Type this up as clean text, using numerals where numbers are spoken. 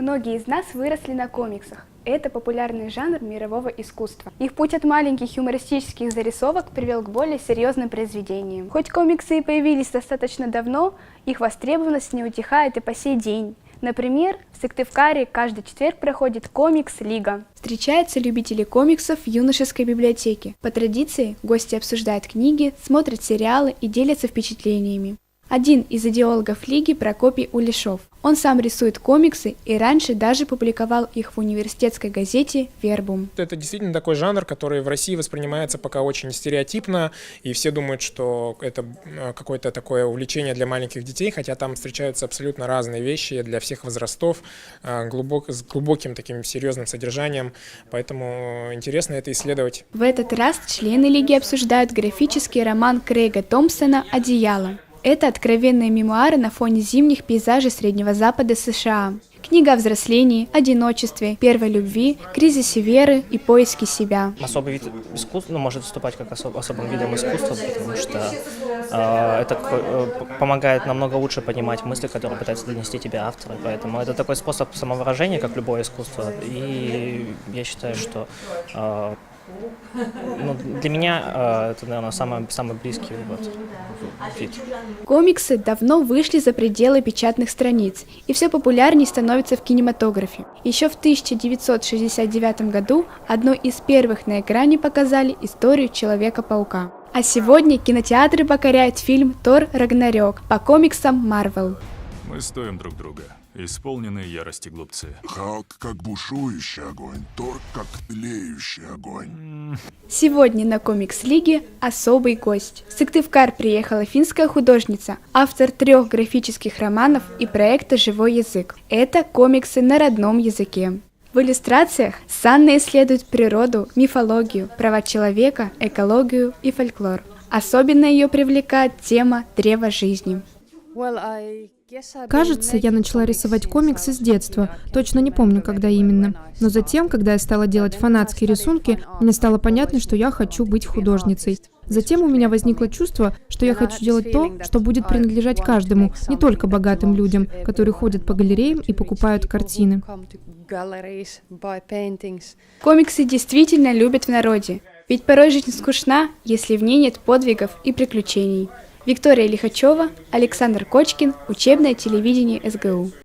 Многие из нас выросли на комиксах. Это популярный жанр мирового искусства. Их путь от маленьких юмористических зарисовок привел к более серьезным произведениям. Хоть комиксы и появились достаточно давно, их востребованность не утихает и по сей день. Например, в Сыктывкаре каждый четверг проходит комикс-лига. Встречаются любители комиксов в юношеской библиотеке. По традиции гости обсуждают книги, смотрят сериалы и делятся впечатлениями. Один из идеологов лиги Прокопий Улешов. Он сам рисует комиксы и раньше даже публиковал их в университетской газете «Вербум». Это действительно такой жанр, который в России воспринимается пока очень стереотипно, и все думают, что это какое-то такое увлечение для маленьких детей, хотя там встречаются абсолютно разные вещи для всех возрастов, с глубоким таким серьезным содержанием, поэтому интересно это исследовать. В этот раз члены лиги обсуждают графический роман Крейга Томпсона «Одеяло». Это откровенные мемуары на фоне зимних пейзажей Среднего Запада США. Книга о взрослении, одиночестве, первой любви, кризисе веры и поиске себя. Особый вид искусства может выступать как особым видом искусства, потому что это помогает намного лучше понимать мысли, которые пытаются донести тебе авторы. Поэтому это такой способ самовыражения, как любое искусство. И я считаю, что для меня это, наверное, самый близкий вид. Комиксы давно вышли за пределы печатных страниц и все популярнее становятся в кинематографе. Еще в 1969 году одной из первых на экране показали историю Человека-паука. А сегодня кинотеатры покоряют фильм «Тор Рагнарёк» по комиксам Marvel. Мы стоим друг друга. Исполненные ярости глупцы. Халк как бушующий огонь, Тор как тлеющий огонь. Сегодня на комикс-лиге особый гость. В Сыктывкар приехала финская художница, автор 3 графических романов и проекта «Живой язык». Это комиксы на родном языке. В иллюстрациях Санна исследует природу, мифологию, права человека, экологию и фольклор. Особенно ее привлекает тема древа жизни. Кажется, я начала рисовать комиксы с детства, точно не помню, когда именно. Но затем, когда я стала делать фанатские рисунки, мне стало понятно, что я хочу быть художницей. Затем у меня возникло чувство, что я хочу делать то, что будет принадлежать каждому, не только богатым людям, которые ходят по галереям и покупают картины. Комиксы действительно любят в народе, ведь порой жизнь скучна, если в ней нет подвигов и приключений. Виктория Лихачева, Александр Кочкин, учебное телевидение СГУ.